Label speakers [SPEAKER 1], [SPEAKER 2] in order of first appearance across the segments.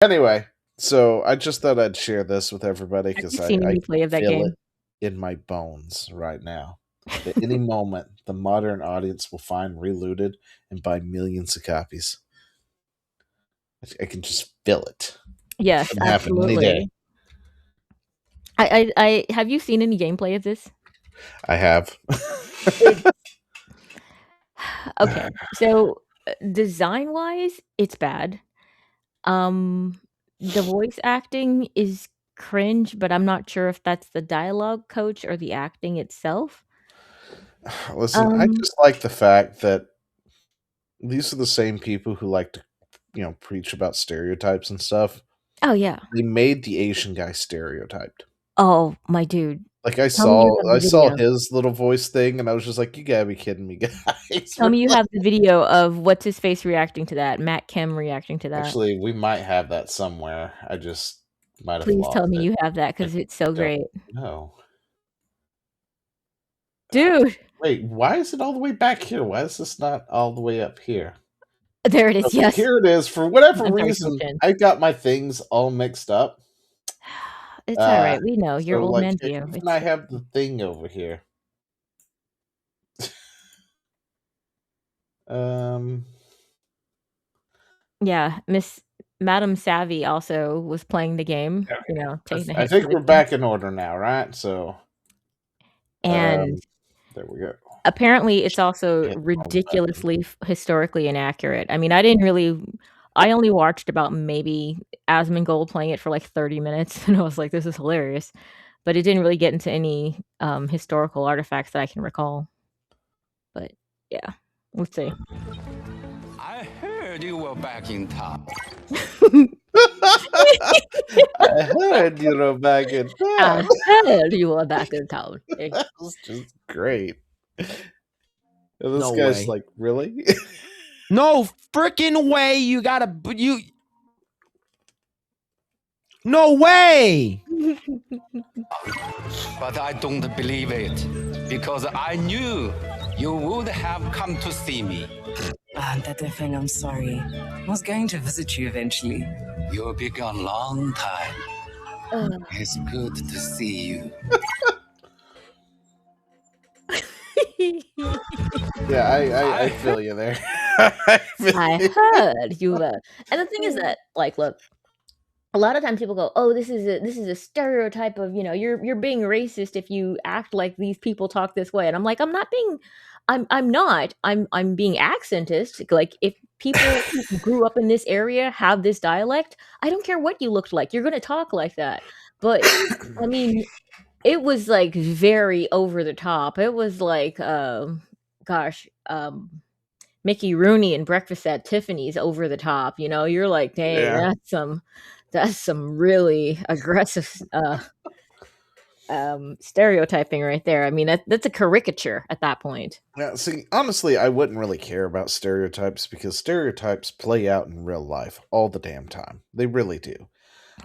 [SPEAKER 1] Anyway, so I just thought I'd share this with everybody
[SPEAKER 2] Have
[SPEAKER 1] because
[SPEAKER 2] you
[SPEAKER 1] I
[SPEAKER 2] seen any play of that
[SPEAKER 1] feel it
[SPEAKER 2] game?
[SPEAKER 1] in my bones right now. At any moment, the modern audience will find Relooted and buy millions of copies. I can just feel it. It's
[SPEAKER 2] Yes,
[SPEAKER 1] gonna happen any day.
[SPEAKER 2] absolutely. I have you seen any gameplay of this?
[SPEAKER 1] I have.
[SPEAKER 2] It okay, so, design-wise, it's bad. Um, the voice acting is cringe, but I'm not sure if that's the dialogue coach or the acting itself.
[SPEAKER 1] Listen, I
[SPEAKER 2] Um
[SPEAKER 1] just like the fact that these are the same people who like to, preach about stereotypes and stuff.
[SPEAKER 2] Oh, yeah.
[SPEAKER 1] They made the Asian guy stereotyped.
[SPEAKER 2] Oh, my dude.
[SPEAKER 1] Like, I
[SPEAKER 2] Tell me you
[SPEAKER 1] saw
[SPEAKER 2] have the
[SPEAKER 1] I saw
[SPEAKER 2] video.
[SPEAKER 1] his little voice thing, and I was just like, "You gotta be kidding me, guys."
[SPEAKER 2] Tell me you
[SPEAKER 1] Really?
[SPEAKER 2] have the video of what's his face reacting to that, Matt Kim reacting to that.
[SPEAKER 1] Actually, we might have that somewhere. I just might have
[SPEAKER 2] Please tell
[SPEAKER 1] lost
[SPEAKER 2] me
[SPEAKER 1] it.
[SPEAKER 2] you have that
[SPEAKER 1] I
[SPEAKER 2] because it's so
[SPEAKER 1] don't
[SPEAKER 2] great.
[SPEAKER 1] know.
[SPEAKER 2] Dude!
[SPEAKER 1] Wait, why is it all the way back here? Why is this not all the way up here?
[SPEAKER 2] There it is,
[SPEAKER 1] Okay,
[SPEAKER 2] yes.
[SPEAKER 1] here it is. For whatever
[SPEAKER 2] I'm sorry,
[SPEAKER 1] reason,
[SPEAKER 2] switch in.
[SPEAKER 1] I got my things all mixed up.
[SPEAKER 2] It's
[SPEAKER 1] Uh,
[SPEAKER 2] alright, we know, you're
[SPEAKER 1] so,
[SPEAKER 2] old
[SPEAKER 1] like,
[SPEAKER 2] man
[SPEAKER 1] here,
[SPEAKER 2] view,
[SPEAKER 1] even I
[SPEAKER 2] it's
[SPEAKER 1] have the thing over here. Um,
[SPEAKER 2] yeah, Miss Madam Savvy also was playing the game,
[SPEAKER 1] okay.
[SPEAKER 2] taking a
[SPEAKER 1] I
[SPEAKER 2] hit for
[SPEAKER 1] think
[SPEAKER 2] the
[SPEAKER 1] we're
[SPEAKER 2] team,
[SPEAKER 1] back in order now, right? So,
[SPEAKER 2] and
[SPEAKER 1] um, there we go.
[SPEAKER 2] apparently it's also
[SPEAKER 1] Hit the wrong button.
[SPEAKER 2] ridiculously historically inaccurate. I mean, I only watched about maybe Asmongold playing it for, like, 30 minutes, and I was like, "This is hilarious," but it didn't really get into any, historical artifacts that I can recall, but yeah, let's see.
[SPEAKER 3] I heard you were back in town.
[SPEAKER 1] I heard you were back in
[SPEAKER 2] I
[SPEAKER 1] town.
[SPEAKER 2] heard you were back in town. Eh,
[SPEAKER 1] That was just great. And this
[SPEAKER 4] No
[SPEAKER 1] guy's
[SPEAKER 4] way.
[SPEAKER 1] like, "Really?"
[SPEAKER 4] No freaking way you gotta you No way!
[SPEAKER 3] But I don't believe it because I knew you would have come to see me.
[SPEAKER 5] Tatefeng, I'm sorry. I was going to visit you eventually.
[SPEAKER 3] You've been gone a long time.
[SPEAKER 2] Ugh.
[SPEAKER 3] It's good to see you.
[SPEAKER 1] Yeah, I feel you there. I feel
[SPEAKER 2] I
[SPEAKER 1] you.
[SPEAKER 2] heard you were and the thing is that, like, look, a lot of times people go, "Oh, this is a stereotype of, you're being racist if you act like these people talk this way." And I'm like, I'm not. I'm being accentist. Like, if people who grew up in this area have this dialect, I don't care what you looked like. You're gonna talk like that. But I mean, it was like very over the top. It was like, gosh, Mickey Rooney and Breakfast at Tiffany's over the top, you're like, "Dang,
[SPEAKER 1] Yeah.
[SPEAKER 2] that's some really aggressive, stereotyping right there." I mean, that's a caricature at that point.
[SPEAKER 1] Yeah, see, honestly, I wouldn't really care about stereotypes because stereotypes play out in real life all the damn time. They really do.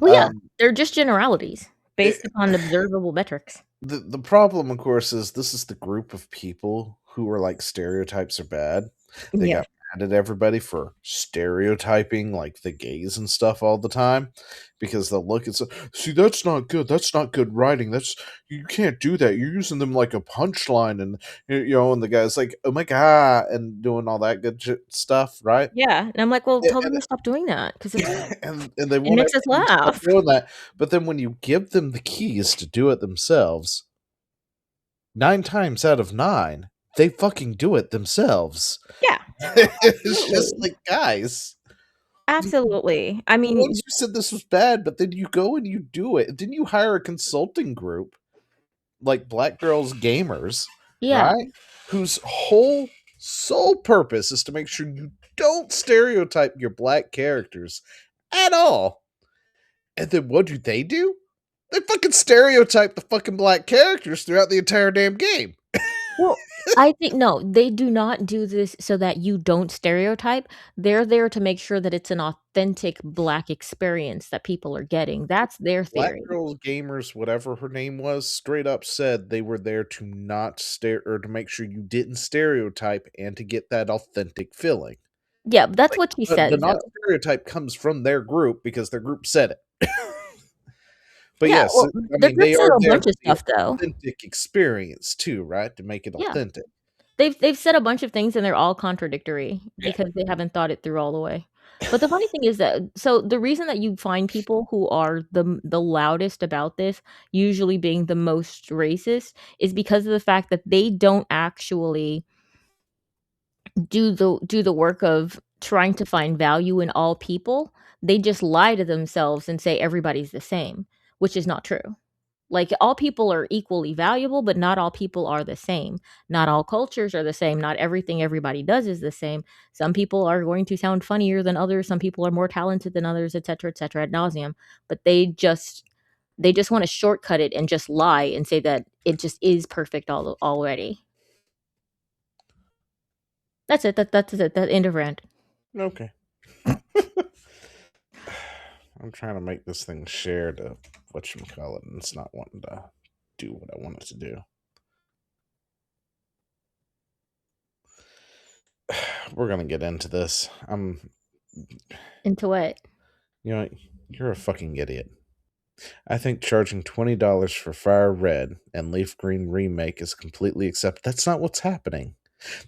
[SPEAKER 2] Well, yeah,
[SPEAKER 1] Um,
[SPEAKER 2] they're just generalities
[SPEAKER 1] it,
[SPEAKER 2] based upon observable metrics.
[SPEAKER 1] the problem, of course, is this is the group of people who are like stereotypes are bad. They
[SPEAKER 2] Yeah.
[SPEAKER 1] got mad at everybody for stereotyping like the gays and stuff all the time because they'll look and say, "See, that's not good. That's not good writing. That's you can't do that. You're using them like a punchline." And and the guy's like, "Oh my god," and doing all that good stuff, right?
[SPEAKER 2] Yeah, and I'm like, "Well, tell them
[SPEAKER 1] And
[SPEAKER 2] to stop doing that because
[SPEAKER 1] and they
[SPEAKER 2] it
[SPEAKER 1] won't ever
[SPEAKER 2] makes us
[SPEAKER 1] let them stop
[SPEAKER 2] laugh."
[SPEAKER 1] doing that. But then when you give them the keys to do it themselves, 9 times out of 9, they fucking do it themselves.
[SPEAKER 2] Yeah,
[SPEAKER 1] It's just
[SPEAKER 2] absolutely.
[SPEAKER 1] like, guys,
[SPEAKER 2] Absolutely. I mean,
[SPEAKER 1] once you said this was bad, but then you go and you do it. Didn't you hire a consulting group like Black Girls Gamers,
[SPEAKER 2] yeah.
[SPEAKER 1] right? Whose whole sole purpose is to make sure you don't stereotype your black characters at all. And then what do? They fucking stereotype the fucking black characters throughout the entire damn game.
[SPEAKER 2] Well, I think no, they do not do this so that you don't stereotype. They're there to make sure that it's an authentic Black experience that people are getting. That's their
[SPEAKER 1] Black
[SPEAKER 2] theory.
[SPEAKER 1] Girls Gamers, whatever her name was, straight up said they were there to not stare or to make sure you didn't stereotype and to get that authentic feeling.
[SPEAKER 2] Yeah, that's
[SPEAKER 1] Like,
[SPEAKER 2] what she
[SPEAKER 1] the
[SPEAKER 2] said, though.
[SPEAKER 1] non-stereotype comes from their group because their group said it. But
[SPEAKER 2] Yeah,
[SPEAKER 1] yes,
[SPEAKER 2] well,
[SPEAKER 1] I
[SPEAKER 2] their
[SPEAKER 1] mean,
[SPEAKER 2] group
[SPEAKER 1] they
[SPEAKER 2] said
[SPEAKER 1] are
[SPEAKER 2] a
[SPEAKER 1] there
[SPEAKER 2] bunch
[SPEAKER 1] for
[SPEAKER 2] of
[SPEAKER 1] the
[SPEAKER 2] stuff, though.
[SPEAKER 1] authentic experience too, right? To make it
[SPEAKER 2] Yeah.
[SPEAKER 1] authentic.
[SPEAKER 2] They've said a bunch of things, and they're all contradictory
[SPEAKER 1] Yeah.
[SPEAKER 2] because they haven't thought it through all the way. But the funny thing is that so the reason that you find people who are the loudest about this, usually being the most racist, is because of the fact that they don't actually do the work of trying to find value in all people. They just lie to themselves and say everybody's the same, which is not true. Like, all people are equally valuable, but not all people are the same. Not all cultures are the same. Not everything everybody does is the same. Some people are going to sound funnier than others. Some people are more talented than others, et cetera, ad nauseum. But they just want to shortcut it and just lie and say that it just is perfect already. That's it. That's it. That end of rant.
[SPEAKER 1] Okay. I'm trying to make this thing share to whatchamacallit, and it's not wanting to do what I want it to do. We're gonna get into this.
[SPEAKER 2] Into what?
[SPEAKER 1] You know, you're a fucking idiot. I think charging $20 for Fire Red and Leaf Green Remake is completely acceptable. That's not what's happening.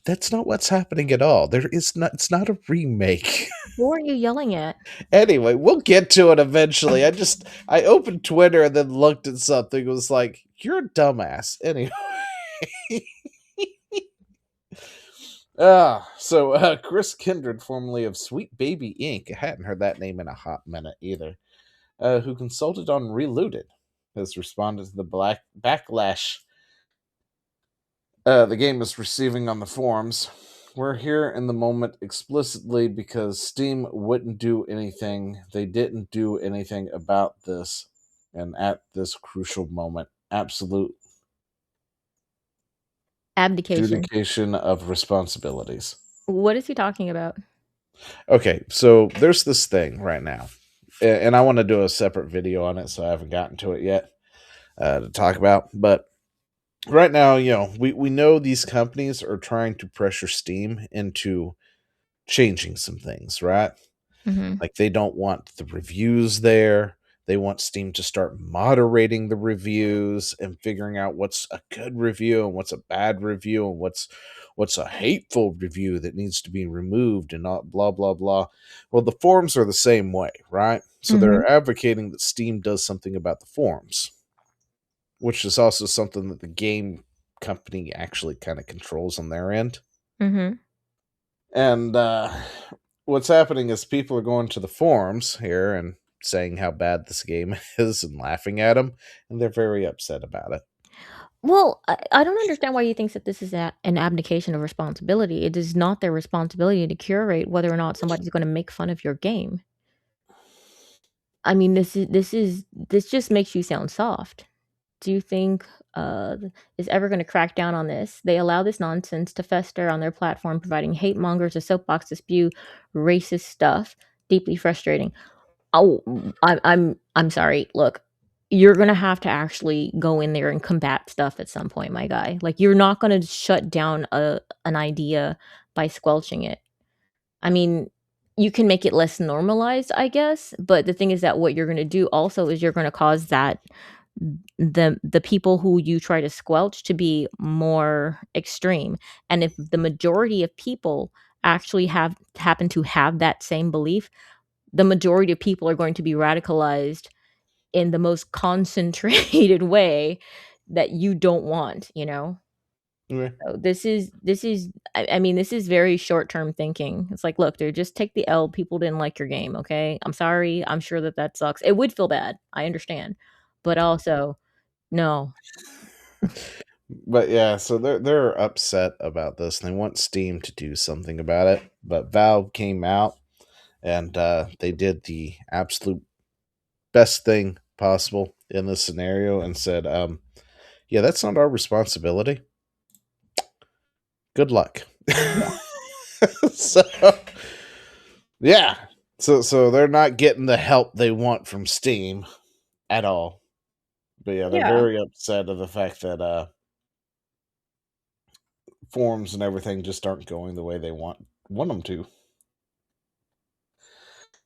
[SPEAKER 1] That's not what's happening at all. There is not. It's not a remake.
[SPEAKER 2] Who are you yelling at?
[SPEAKER 1] Anyway, we'll get to it eventually. I opened Twitter and then looked at something. It was like, you're a dumbass. Anyway. Chris Kindred, formerly of Sweet Baby Inc., I hadn't heard that name in a hot minute either, who consulted on Relooted, has responded to the backlash the game is receiving on the forums. We're here in the moment explicitly because Steam wouldn't do anything. They didn't do anything about this. And at this crucial moment, absolute
[SPEAKER 2] Abdication.
[SPEAKER 1] adjudication of responsibilities.
[SPEAKER 2] What is he talking about?
[SPEAKER 1] Okay, so there's this thing right now. And I want to do a separate video on it, so I haven't gotten to it yet to talk about. But right now, we know these companies are trying to pressure Steam into changing some things, right?
[SPEAKER 2] Mhm.
[SPEAKER 1] Like, they don't want the reviews there. They want Steam to start moderating the reviews and figuring out what's a good review and what's a bad review and what's a hateful review that needs to be removed and not blah blah blah. Well, the forums are the same way, right? So
[SPEAKER 2] Mhm.
[SPEAKER 1] they're advocating that Steam does something about the forums, which is also something that the game company actually kind of controls on their end.
[SPEAKER 2] Mhm.
[SPEAKER 1] And what's happening is people are going to the forums here and saying how bad this game is and laughing at them, and they're very upset about it.
[SPEAKER 2] Well, I don't understand why he thinks that this is an abdication of responsibility. It is not their responsibility to curate whether or not somebody's going to make fun of your game. I mean, this just makes you sound soft. Do you think is ever going to crack down on this? They allow this nonsense to fester on their platform, providing hate mongers a soapbox to spew racist stuff. Deeply frustrating. Oh, I'm sorry. Look, you're gonna have to actually go in there and combat stuff at some point, my guy. Like, you're not gonna shut down an idea by squelching it. I mean, you can make it less normalized, I guess, but the thing is that what you're gonna do also is you're gonna cause that the people who you try to squelch to be more extreme. And if the majority of people actually happen to have that same belief, the majority of people are going to be radicalized in the most concentrated way that you don't want, you know?
[SPEAKER 1] Okay.
[SPEAKER 2] So this is I mean, this is very short-term thinking. It's like, "Look, dude, just take the L. People didn't like your game, okay? I'm sorry. I'm sure that that sucks." It would feel bad. I understand. But also, no.
[SPEAKER 1] But yeah, so they're upset about this and they want Steam to do something about it. But Valve came out and they did the absolute best thing possible in this scenario and said, yeah, that's not our responsibility. Good luck.
[SPEAKER 2] Yeah.
[SPEAKER 1] So yeah. So they're not getting the help they want from Steam at all. But yeah, they're
[SPEAKER 2] Yeah.
[SPEAKER 1] very upset of the fact that forums and everything just aren't going the way they want them to.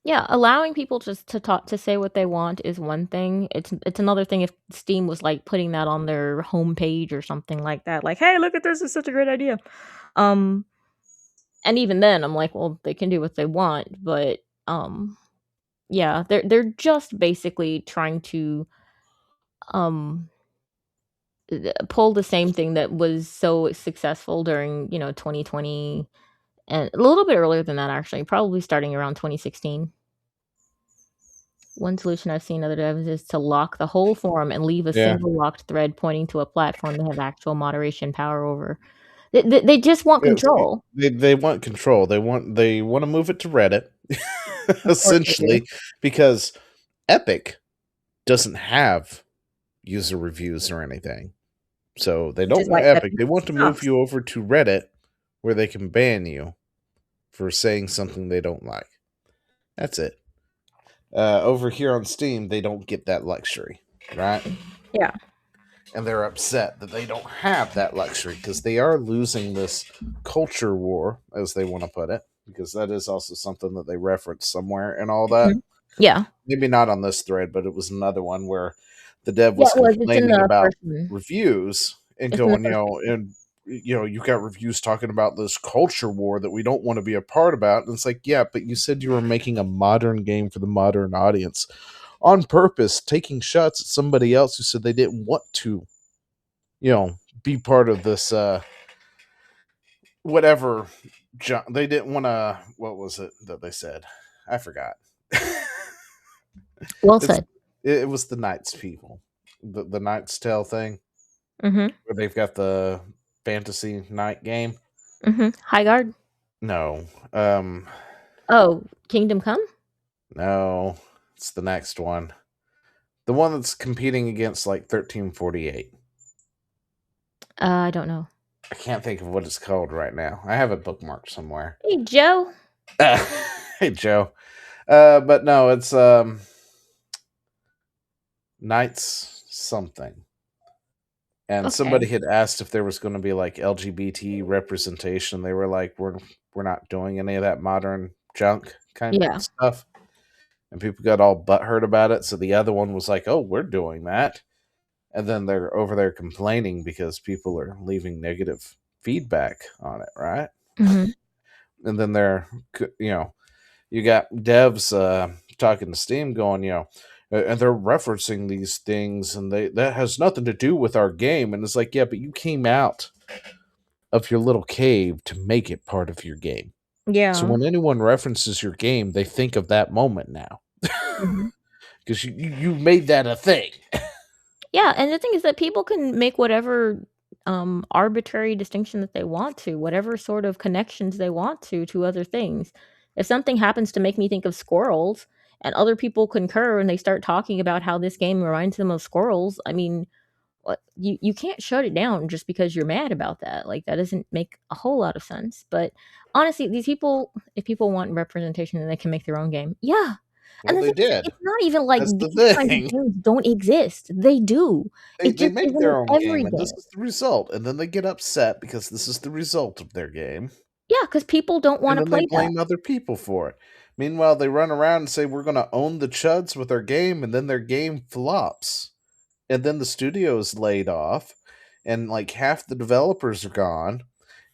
[SPEAKER 2] Yeah, allowing people just to talk to say what they want is one thing. It's another thing if Steam was like putting that on their homepage or something like that. Like, hey, look at this, it's such a great idea. Um and even then I'm like, well, they can do what they want, but um yeah, they're just basically trying to um pull the same thing that was so successful during, 2020 and a little bit earlier than that actually, probably starting around 2016. One solution I've seen other devs is to lock the whole forum and leave a
[SPEAKER 1] Yeah.
[SPEAKER 2] single locked thread pointing to a platform they have actual moderation power over. They just want
[SPEAKER 1] Yeah, see,
[SPEAKER 2] control.
[SPEAKER 1] they want control. They wanna move it to Reddit,
[SPEAKER 2] Of course they do.
[SPEAKER 1] essentially, because Epic doesn't have user reviews or anything. So they
[SPEAKER 2] Which
[SPEAKER 1] don't
[SPEAKER 2] is
[SPEAKER 1] want
[SPEAKER 2] why
[SPEAKER 1] Epic.
[SPEAKER 2] Epic
[SPEAKER 1] They want to move
[SPEAKER 2] sucks.
[SPEAKER 1] you over to Reddit where they can ban you for saying something they don't like. That's it. Over here on Steam, they don't get that luxury, right?
[SPEAKER 2] Yeah.
[SPEAKER 1] And they're upset that they don't have that luxury because they are losing this culture war, as they want to put it, because that is also something that they reference somewhere and all that.
[SPEAKER 2] Mhm. Yeah.
[SPEAKER 1] Maybe not on this thread, but it was another one where the dev
[SPEAKER 2] Yeah,
[SPEAKER 1] was
[SPEAKER 2] it was. It's in
[SPEAKER 1] complaining
[SPEAKER 2] the
[SPEAKER 1] about
[SPEAKER 2] first one.
[SPEAKER 1] reviews and
[SPEAKER 2] It's in the
[SPEAKER 1] going,
[SPEAKER 2] first one.
[SPEAKER 1] you've got reviews talking about this culture war that we don't want to be a part about. And it's like, yeah, but you said you were making a modern game for the modern audience on purpose, taking shots at somebody else who said they didn't want to, be part of this, whatever. They didn't want to, what was it that they said? I forgot.
[SPEAKER 2] Well
[SPEAKER 1] It's
[SPEAKER 2] said.
[SPEAKER 1] it was the Knights people, the Knight's Tale thing,
[SPEAKER 2] Mhm.
[SPEAKER 1] where they've got the fantasy night game.
[SPEAKER 2] Mhm. High guard.
[SPEAKER 1] No,
[SPEAKER 2] Oh, Kingdom Come?
[SPEAKER 1] no, it's the next one, the one that's competing against like 1348.
[SPEAKER 2] I don't know.
[SPEAKER 1] I can't think of what it's called right now. I have it bookmarked somewhere.
[SPEAKER 2] Hey, Joe.
[SPEAKER 1] Hey Joe, but no, it's Knights something. And
[SPEAKER 2] Okay.
[SPEAKER 1] somebody had asked if there was going to be like LGBT representation. They were like, we're not doing any of that modern junk kind of
[SPEAKER 2] Yeah.
[SPEAKER 1] stuff. And people got all butthurt about it. So the other one was like, oh, we're doing that. And then they're over there complaining because people are leaving negative feedback on it, right?
[SPEAKER 2] Mhm.
[SPEAKER 1] And then you got devs talking to Steam going, and they're referencing these things, and that has nothing to do with our game. And it's like, yeah, but you came out of your little cave to make it part of your game. So
[SPEAKER 2] Yeah.
[SPEAKER 1] when anyone references your game, they think of that moment now
[SPEAKER 2] Mhm.
[SPEAKER 1] because you made that a thing.
[SPEAKER 2] Yeah, and the thing is that people can make whatever arbitrary distinction that they want to, whatever sort of connections they want to other things. If something happens to make me think of squirrels and other people concur and they start talking about how this game reminds them of squirrels, I mean, what you can't shut it down just because you're mad about that. Like that doesn't make a whole lot of sense. But honestly, these people, if people want representation, then they can make their own game. Yeah. And
[SPEAKER 1] Well,
[SPEAKER 2] the
[SPEAKER 1] they
[SPEAKER 2] thing is,
[SPEAKER 1] did.
[SPEAKER 2] it's not even like
[SPEAKER 1] That's the
[SPEAKER 2] these kinds of
[SPEAKER 1] thing.
[SPEAKER 2] games don't exist. They do.
[SPEAKER 1] They
[SPEAKER 2] It
[SPEAKER 1] they
[SPEAKER 2] just
[SPEAKER 1] make
[SPEAKER 2] isn't in
[SPEAKER 1] their own
[SPEAKER 2] every
[SPEAKER 1] game, and this
[SPEAKER 2] game.
[SPEAKER 1] is the result. And then they get upset because this is the result of their game.
[SPEAKER 2] Yeah, because people don't want
[SPEAKER 1] And
[SPEAKER 2] to
[SPEAKER 1] then they
[SPEAKER 2] play that.
[SPEAKER 1] blame other people for it. Meanwhile, they run around and say, we're going to own the chuds with our game, and then their game flops. And then the studio is laid off, and like half the developers are gone.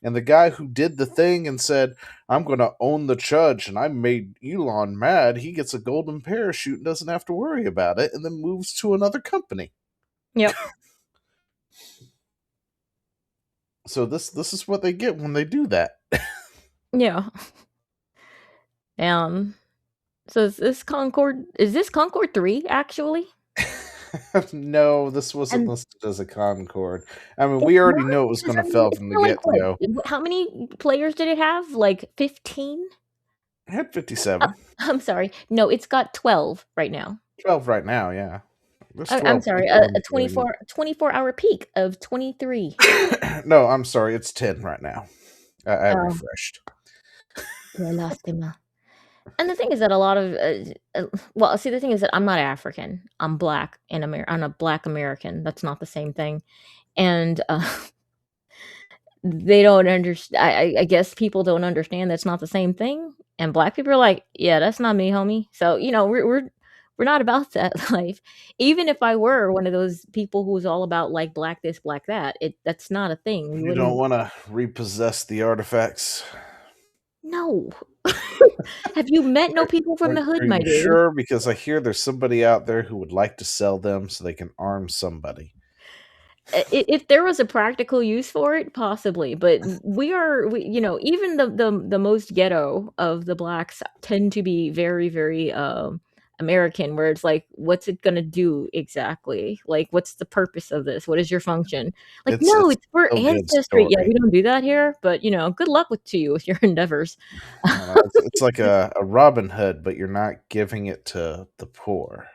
[SPEAKER 1] And the guy who did the thing and said, I'm going to own the chudge, and I made Elon mad, he gets a golden parachute and doesn't have to worry about it, and then moves to another company.
[SPEAKER 2] Yep.
[SPEAKER 1] So this is what they get when they do that.
[SPEAKER 2] Yeah. Um. So is this Concord 3 actually?
[SPEAKER 1] No, this wasn't
[SPEAKER 2] And
[SPEAKER 1] listed as a Concord. I mean,
[SPEAKER 2] it's
[SPEAKER 1] we
[SPEAKER 2] not
[SPEAKER 1] already know it was
[SPEAKER 2] because
[SPEAKER 1] going
[SPEAKER 2] I
[SPEAKER 1] to
[SPEAKER 2] mean
[SPEAKER 1] fail
[SPEAKER 2] it's
[SPEAKER 1] from the
[SPEAKER 2] still like
[SPEAKER 1] get
[SPEAKER 2] what?
[SPEAKER 1] go.
[SPEAKER 2] How many players did it have? Like 15?
[SPEAKER 1] It had 57.
[SPEAKER 2] I'm sorry. No, it's got 12 right now.
[SPEAKER 1] 12 right now, yeah. There's
[SPEAKER 2] I'm
[SPEAKER 1] 12
[SPEAKER 2] sorry.
[SPEAKER 1] people
[SPEAKER 2] A
[SPEAKER 1] in the
[SPEAKER 2] 24-hour peak of 23.
[SPEAKER 1] No, I'm sorry. It's 10 right now. I
[SPEAKER 2] Oh,
[SPEAKER 1] refreshed.
[SPEAKER 2] qué lástima. And the thing is that a lot of well, see, the thing is that I'm not African. I'm black in America. I'm a black American. That's not the same thing. And they don't understand. I guess people don't understand that's not the same thing. And black people are like, "Yeah, that's not me, homie." So, we're not about that life. Even if I were one of those people who's all about, like, black this, black that, that's not a thing. We
[SPEAKER 1] You don't
[SPEAKER 2] wouldn't.
[SPEAKER 1] want to repossess the artifacts.
[SPEAKER 2] No. Have you met no people from the hood,
[SPEAKER 1] Are
[SPEAKER 2] my
[SPEAKER 1] you
[SPEAKER 2] dude?
[SPEAKER 1] sure? Because I hear there's somebody out there who would like to sell them so they can arm somebody.
[SPEAKER 2] If there was a practical use for it, possibly, but even the most ghetto of the blacks tend to be very, very, American, where it's like, "What's it gonna do exactly? Like, what's the purpose of this? What is your function?" Like, "No,
[SPEAKER 1] It's
[SPEAKER 2] it's for
[SPEAKER 1] a good
[SPEAKER 2] ancestry." Yeah,
[SPEAKER 1] story.
[SPEAKER 2] we don't do that here, but, good luck to you with your endeavors.
[SPEAKER 1] I don't know, it's like a Robin Hood, but you're not giving it to the poor.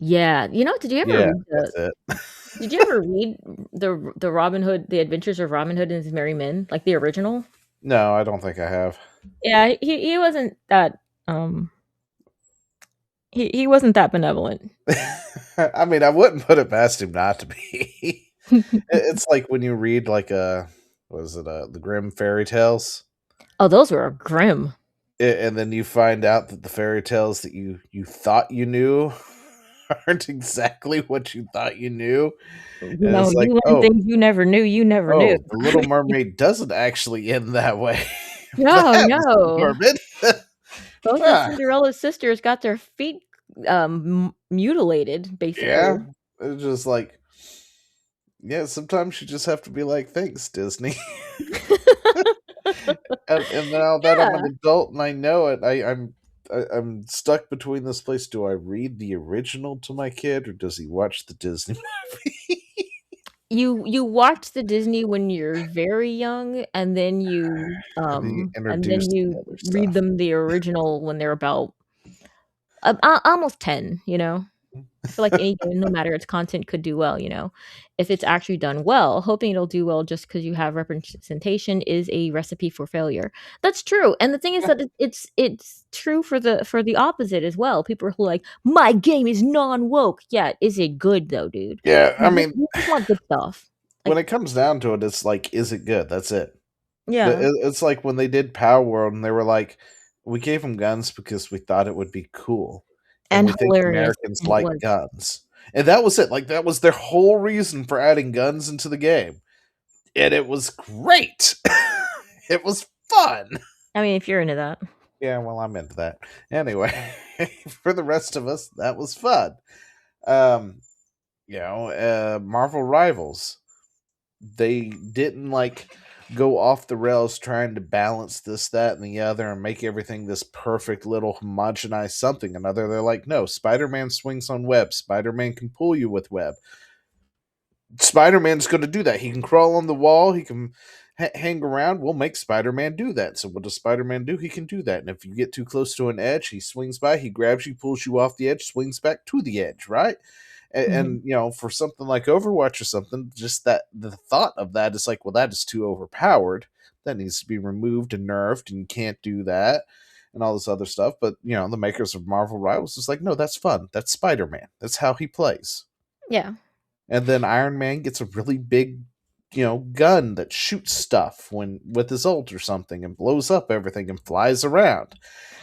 [SPEAKER 2] Yeah, did you ever
[SPEAKER 1] Yeah,
[SPEAKER 2] read the
[SPEAKER 1] that's it.
[SPEAKER 2] did you ever read the Robin Hood The Adventures of Robin Hood and His Merry Men, like the original?
[SPEAKER 1] No, I don't think I have.
[SPEAKER 2] Yeah, he wasn't that, um he wasn't that benevolent.
[SPEAKER 1] I mean, I wouldn't put it past him not to be. It's like when you read like what is it, the Grimm fairy tales,
[SPEAKER 2] Oh, those were grim.
[SPEAKER 1] and then you find out that the fairy tales that you thought you knew aren't exactly what you thought you knew, and it's like,
[SPEAKER 2] You learn things you never knew you never knew.
[SPEAKER 1] oh, the Little Mermaid doesn't actually end that way.
[SPEAKER 2] No,
[SPEAKER 1] That was
[SPEAKER 2] no.
[SPEAKER 1] morbid.
[SPEAKER 2] Both of
[SPEAKER 1] Ah,
[SPEAKER 2] Cinderella's sisters got their feet, mutilated,
[SPEAKER 1] yeah,
[SPEAKER 2] basically.
[SPEAKER 1] it's just like, yeah, sometimes you just have to be like, thanks, Disney. And now that I'm an
[SPEAKER 2] Yeah.
[SPEAKER 1] adult and I know it, I'm stuck between this place. Do I read the original to my kid, or does he watch the Disney movie?
[SPEAKER 2] You watch the Disney when you're very young,
[SPEAKER 1] And then you
[SPEAKER 2] and then
[SPEAKER 1] introduce the
[SPEAKER 2] you
[SPEAKER 1] other
[SPEAKER 2] read
[SPEAKER 1] stuff.
[SPEAKER 2] them the original when they're about, almost 10, you know? I feel like any game, no matter its content, could do well, if it's actually done well. Hoping it'll do well just because you have representation is a recipe for failure. That's true, and the thing is
[SPEAKER 1] Yeah,
[SPEAKER 2] that it's true for the opposite as well. People who are like, "My game is non-woke." Yeah, is it good though, dude?
[SPEAKER 1] yeah. I mean,
[SPEAKER 2] You just want good stuff.
[SPEAKER 1] when
[SPEAKER 2] Like,
[SPEAKER 1] it comes down to it, it's like, is it good? That's it.
[SPEAKER 2] yeah,
[SPEAKER 1] It's like when they did Power World, and they were like, we gave them guns because we thought it would be cool, and
[SPEAKER 2] and
[SPEAKER 1] we think
[SPEAKER 2] hilarious,
[SPEAKER 1] Americans
[SPEAKER 2] and it
[SPEAKER 1] like
[SPEAKER 2] was.
[SPEAKER 1] guns, and that was it. Like that was their whole reason for adding guns into the game, and it was great. It was fun.
[SPEAKER 2] I mean, if you're into that.
[SPEAKER 1] Yeah, well, I'm into that. Anyway, for the rest of us, that was fun. Um, Marvel Rivals, they didn't like go off the rails trying to balance this, that, and the other and make everything this perfect little homogenized something another. They're like, no, Spider-Man swings on web. Spider-Man can pull you with web. Spider-Man's going to do that. He can crawl on the wall. He can hang around. We'll make Spider-Man do that. So what does Spider-Man do? He can do that. And if you get too close to an edge, he swings by. He grabs you, pulls you off the edge, swings back to the edge. Right?
[SPEAKER 2] Mhm.
[SPEAKER 1] For something like Overwatch or something, just that the thought of that is like, well, that is too overpowered. That needs to be removed and nerfed, and you can't do that, and all this other stuff. But the makers of Marvel Rivals is like, no, that's fun. That's Spider-Man. That's how he plays.
[SPEAKER 2] Yeah.
[SPEAKER 1] And then Iron Man gets a really big, gun that shoots stuff when with his ult or something and blows up everything and flies around.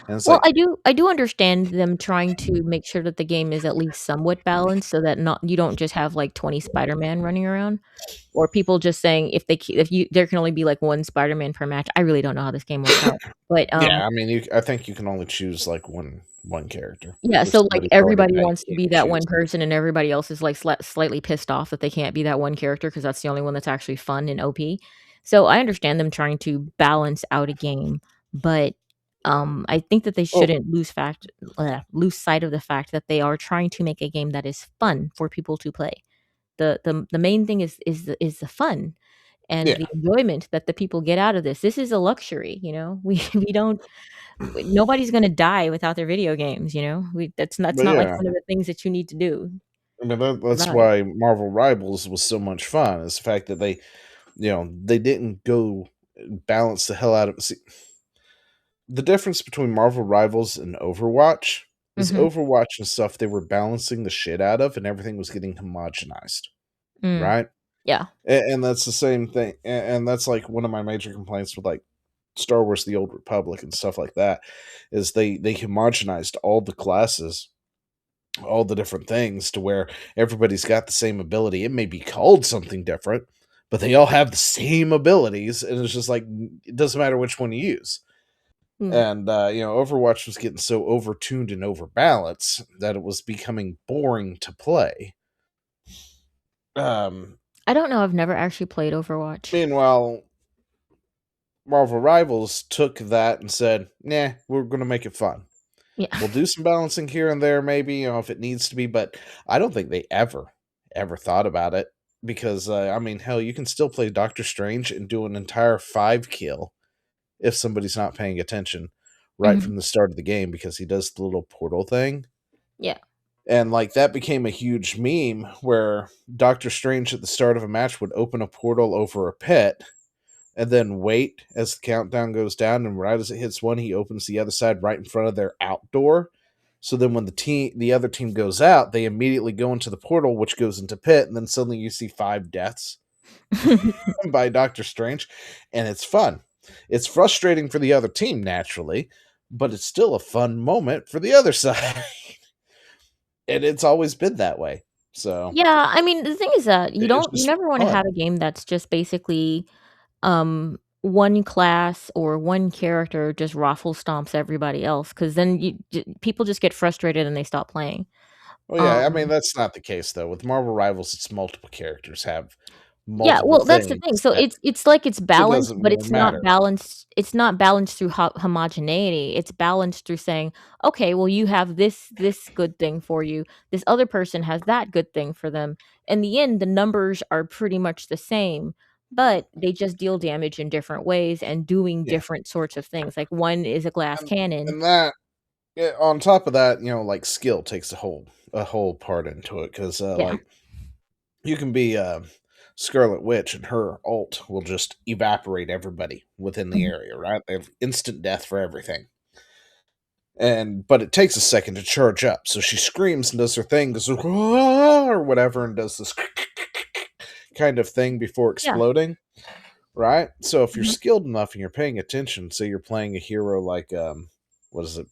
[SPEAKER 1] And it's
[SPEAKER 2] Well,
[SPEAKER 1] like,
[SPEAKER 2] I do understand them trying to make sure that the game is at least somewhat balanced so that not you don't just have, like, 20 Spider-Man running around, or people just saying if you there can only be, like, 1 Spider-Man per match. I really don't know how this game works out, but,
[SPEAKER 1] yeah, I mean, I think you can only choose like one character.
[SPEAKER 2] yeah,
[SPEAKER 1] If
[SPEAKER 2] so, like,
[SPEAKER 1] somebody's already
[SPEAKER 2] everybody
[SPEAKER 1] pegged,
[SPEAKER 2] wants to
[SPEAKER 1] you
[SPEAKER 2] be
[SPEAKER 1] can
[SPEAKER 2] that
[SPEAKER 1] choose.
[SPEAKER 2] one person, and everybody else is, like, slightly pissed off that they can't be that one character because that's the only one that's actually fun and OP. So, I understand them trying to balance out a game, but, I think that they
[SPEAKER 1] Oh,
[SPEAKER 2] shouldn't lose sight of the fact that they are trying to make a game that is fun for people to play. The main thing is the fun and
[SPEAKER 1] yeah,
[SPEAKER 2] the enjoyment that the people get out of this. This is a luxury, you know? We don't nobody's gonna die without their video games, you know? We that's
[SPEAKER 1] but
[SPEAKER 2] not, like,
[SPEAKER 1] yeah,
[SPEAKER 2] one of the things that you need to do
[SPEAKER 1] I mean
[SPEAKER 2] to
[SPEAKER 1] that's
[SPEAKER 2] survive.
[SPEAKER 1] why Marvel Rivals was so much fun. Is the fact that they didn't go balance the hell out of. See, the difference between Marvel Rivals and Overwatch is
[SPEAKER 2] Mhm.
[SPEAKER 1] Overwatch and stuff they were balancing the shit out of, and everything was getting homogenized,
[SPEAKER 2] Mm.
[SPEAKER 1] right?
[SPEAKER 2] Yeah.
[SPEAKER 1] And that's the same thing, and that's like one of my major complaints with like Star Wars: The Old Republic and stuff like that, is they homogenized all the classes, all the different things, to where everybody's got the same ability. It may be called something different, but they all have the same abilities, and it's just like it doesn't matter which one you use. And Overwatch was getting so overtuned and overbalanced that it was becoming boring to play.
[SPEAKER 2] I don't know. I've never actually played Overwatch.
[SPEAKER 1] Meanwhile, Marvel Rivals took that and said, "Nah, we're going to make it fun.
[SPEAKER 2] Yeah.
[SPEAKER 1] We'll do some balancing here and there, maybe, if it needs to be." But I don't think they ever thought about it, because hell, you can still play Doctor Strange and do an entire 5 kill if somebody's not paying attention right from the start of the game, because he does the little portal thing.
[SPEAKER 2] Yeah.
[SPEAKER 1] And that became a huge meme, where Doctor Strange at the start of a match would open a portal over a pit and then wait as the countdown goes down, and right as it hits one, he opens the other side right in front of their outdoor. So then when the other team goes out, they immediately go into the portal, which goes into pit, and then suddenly you see 5 deaths by Doctor Strange, and it's fun. It's frustrating for the other team, naturally, but it's still a fun moment for the other side. And it's always been that way. So
[SPEAKER 2] Yeah, I mean, the thing is that you
[SPEAKER 1] just
[SPEAKER 2] never want to
[SPEAKER 1] fun.
[SPEAKER 2] have a game that's just basically one class or one character just raffle stomps everybody else, because then people just get frustrated and they stop playing.
[SPEAKER 1] Well, yeah, that's not the case though. With Marvel Rivals, it's multiple characters have
[SPEAKER 2] Yeah,
[SPEAKER 1] multiple
[SPEAKER 2] well, that's the thing.
[SPEAKER 1] things,
[SPEAKER 2] So it's like it's
[SPEAKER 1] so it
[SPEAKER 2] balanced,
[SPEAKER 1] doesn't
[SPEAKER 2] but
[SPEAKER 1] really
[SPEAKER 2] it's not
[SPEAKER 1] matter.
[SPEAKER 2] balanced. It's not balanced through homogeneity. It's balanced through saying, okay, well, you have this good thing for you. This other person has that good thing for them. In the end, the numbers are pretty much the same, but they just deal damage in different ways and doing
[SPEAKER 1] Yeah,
[SPEAKER 2] different sorts of things. Like one is a glass cannon.
[SPEAKER 1] and that on top of that, skill takes a whole part into it, because
[SPEAKER 2] Yeah.
[SPEAKER 1] you can be Scarlet Witch, and her ult will just evaporate everybody within the
[SPEAKER 2] Mhm.
[SPEAKER 1] area, right? They have instant death for everything. But it takes a second to charge up, so she screams and does her thing, goes or whatever, and does this kind of thing before
[SPEAKER 2] Yeah.
[SPEAKER 1] exploding, right? So if you're
[SPEAKER 2] Mhm.
[SPEAKER 1] skilled enough and you're paying attention, say you're playing a hero like what is it,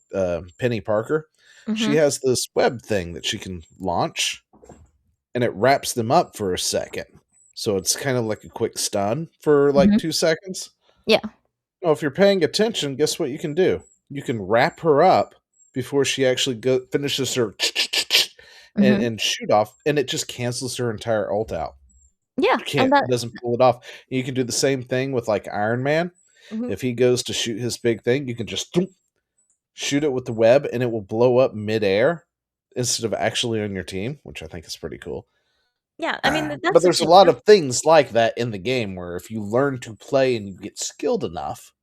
[SPEAKER 1] Penny Parker, she
[SPEAKER 2] Mhm.
[SPEAKER 1] has this web thing that she can launch, and it wraps them up for a second. So it's kind of like a quick stun for like
[SPEAKER 2] Mhm.
[SPEAKER 1] 2 seconds.
[SPEAKER 2] Yeah.
[SPEAKER 1] Well, if you're paying attention, guess what you can do? You can wrap her up before she actually finishes her
[SPEAKER 2] Mhm.
[SPEAKER 1] and shoot off, and it just cancels her entire ult out.
[SPEAKER 2] Yeah, and that.
[SPEAKER 1] Doesn't pull it off. You can do the same thing with like Iron Man.
[SPEAKER 2] Mhm.
[SPEAKER 1] If he goes to shoot his big thing, you can just shoot it with the web, and it will blow up midair instead of actually on your team, which I think is pretty cool.
[SPEAKER 2] Yeah, I mean,
[SPEAKER 1] But
[SPEAKER 2] that's the
[SPEAKER 1] there's a
[SPEAKER 2] thing.
[SPEAKER 1] lot of things like that in the game, where if you learn to play and you get skilled enough,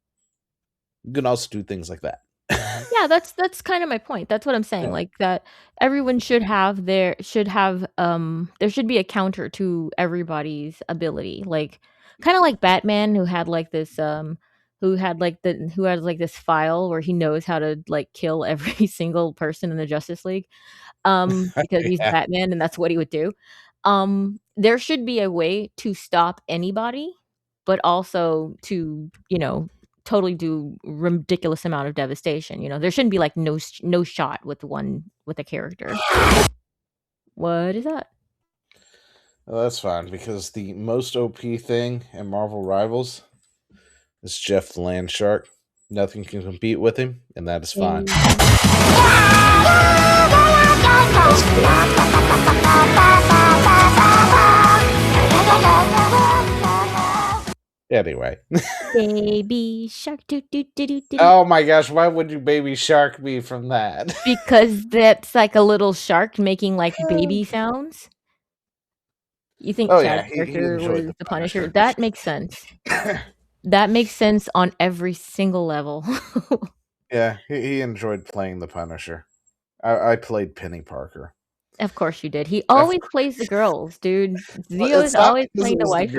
[SPEAKER 1] you can also do things like that.
[SPEAKER 2] Yeah, that's kind of my point. That's what I'm saying.
[SPEAKER 1] Yeah.
[SPEAKER 2] Like that everyone there should be a counter to everybody's ability. Like kind of like Batman, who has like this file where he knows how to like kill every single person in the Justice League. Because he's
[SPEAKER 1] Yeah.
[SPEAKER 2] Batman and that's what he would do. There should be a way to stop anybody, but also to, totally do ridiculous amount of devastation. There shouldn't be like no shot with a character. What is that?
[SPEAKER 1] Well, that's fine, because the most OP thing in Marvel Rivals is Jeff the Land Shark. Nothing can compete with him, and that is fine. Anyway.
[SPEAKER 2] Baby shark, do do do do do.
[SPEAKER 1] Oh my gosh, why would you baby shark me from that?
[SPEAKER 2] Because that's like a little shark making like baby sounds. You think
[SPEAKER 1] Oh yeah,
[SPEAKER 2] Chad's
[SPEAKER 1] he
[SPEAKER 2] character
[SPEAKER 1] enjoyed
[SPEAKER 2] was
[SPEAKER 1] the
[SPEAKER 2] the Punisher?
[SPEAKER 1] Punisher.
[SPEAKER 2] That makes sense. That makes sense on every single level.
[SPEAKER 1] Yeah, he enjoyed playing the Punisher. I played Penny Parker.
[SPEAKER 2] Of course you did. He always plays the girls, dude. Zio is
[SPEAKER 1] It's not
[SPEAKER 2] always
[SPEAKER 1] because
[SPEAKER 2] playing
[SPEAKER 1] it
[SPEAKER 2] the
[SPEAKER 1] was the
[SPEAKER 2] wife